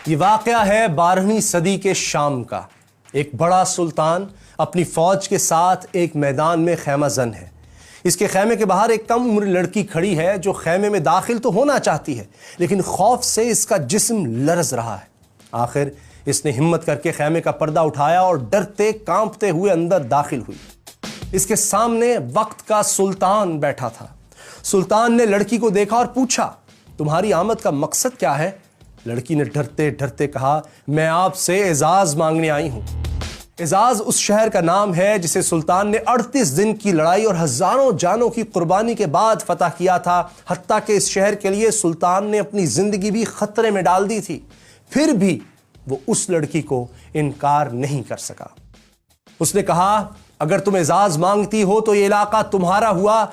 یہ واقعہ ہے 12ویں صدی کے شام کا۔ ایک بڑا سلطان اپنی فوج کے ساتھ ایک میدان میں خیمہ زن ہے۔ اس کے خیمے کے باہر ایک کم عمر لڑکی کھڑی ہے جو خیمے میں داخل تو ہونا چاہتی ہے، لیکن خوف سے اس کا جسم لرز رہا ہے۔ آخر اس نے ہمت کر کے خیمے کا پردہ اٹھایا اور ڈرتے کانپتے ہوئے اندر داخل ہوئی۔ اس کے سامنے وقت کا سلطان بیٹھا تھا۔ سلطان نے لڑکی کو دیکھا اور پوچھا، تمہاری آمد کا مقصد کیا ہے؟ لڑکی نے ڈرتے ڈرتے کہا، میں آپ سے اعزاز مانگنے آئی ہوں۔ اعزاز اس شہر کا نام ہے جسے سلطان نے 38 دن کی لڑائی اور ہزاروں جانوں کی قربانی کے بعد فتح کیا تھا، حتیٰ کہ اس شہر کے لیے سلطان نے اپنی زندگی بھی خطرے میں ڈال دی تھی۔ پھر بھی وہ اس لڑکی کو انکار نہیں کر سکا۔ اس نے کہا، اگر تم اعزاز مانگتی ہو تو یہ علاقہ تمہارا ہوا،